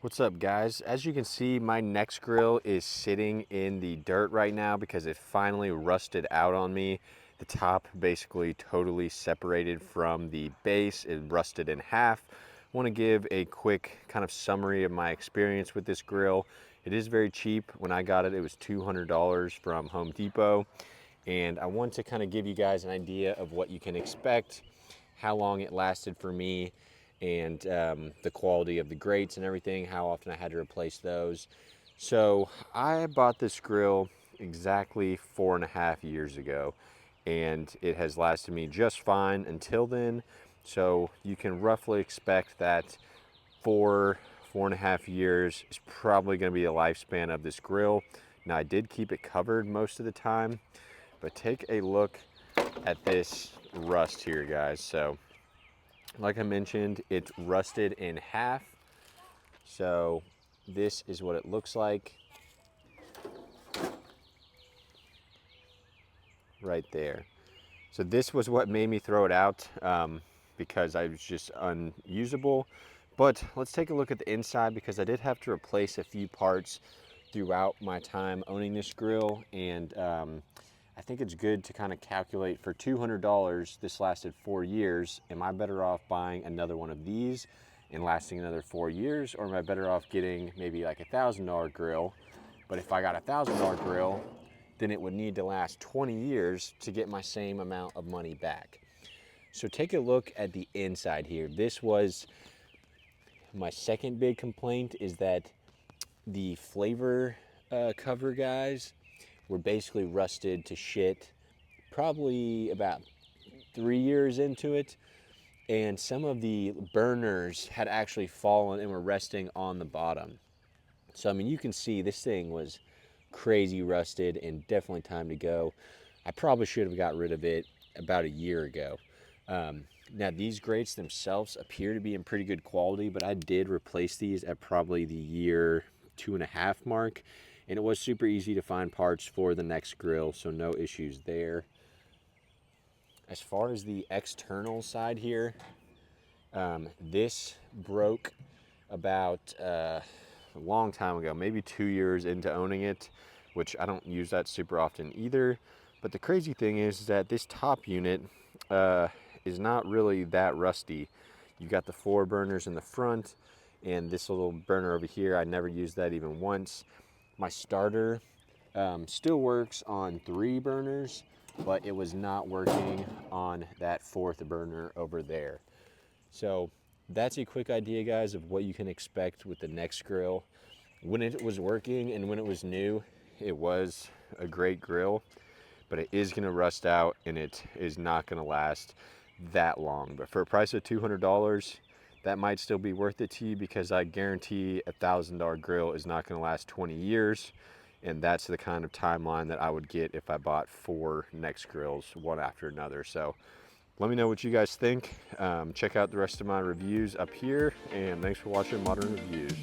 What's up, guys? As you can see, my Nexgrill is sitting in the dirt right now because it finally rusted out on me. The top basically totally separated from the base. It rusted in half. I want to give a quick kind of summary of my experience with this grill. It is very cheap. When I got it, it was $200 from Home Depot. And I want to kind of give you guys an idea of what you can expect, how long it lasted for me, and the quality of the grates and everything, how often I had to replace those. So I bought this grill exactly 4.5 years ago, and it has lasted me just fine until then. So you can roughly expect that 4.5 years is probably going to be the lifespan of this grill. Now, I did keep it covered most of the time, but take a look at this rust here, guys. So like I mentioned, it's rusted in half. So this is what it looks like right there. So this was what made me throw it out, because I was just unusable. But let's take a look at the inside, because I did have to replace a few parts throughout my time owning this grill. And I think it's good to kind of calculate, for $200, this lasted 4 years. Am I better off buying another one of these and lasting another 4 years? Or am I better off getting maybe like $1,000 grill? But if I got a $1,000 grill, then it would need to last 20 years to get my same amount of money back. So take a look at the inside here. This was my second big complaint, is that the flavor cover guys were basically rusted to shit probably about 3 years into it. And some of the burners had actually fallen and were resting on the bottom. So, I mean, you can see this thing was crazy rusted and definitely time to go. I probably should have got rid of it about a year ago. Now, these grates themselves appear to be in pretty good quality, but I did replace these at probably the year 2.5 mark, and it was super easy to find parts for the Nexgrill, so no issues there. As far as the external side here, this broke about a long time ago, maybe 2 years into owning it, which I don't use that super often either. But the crazy thing is that this top unit is not really that rusty. You've got the 4 burners in the front, and this little burner over here, I never used that even once. My starter still works on 3 burners, but it was not working on that 4th burner over there. So that's a quick idea, guys, of what you can expect with the Nexgrill. When it was working and when it was new, it was a great grill, but it is going to rust out and it is not going to last that long. But for a price of $200, that might still be worth it to you, because I guarantee a $1,000 grill is not going to last 20 years. And that's the kind of timeline that I would get if I bought 4 Nexgrills, one after another. So let me know what you guys think. Check out the rest of my reviews up here, and thanks for watching Modern Reviews.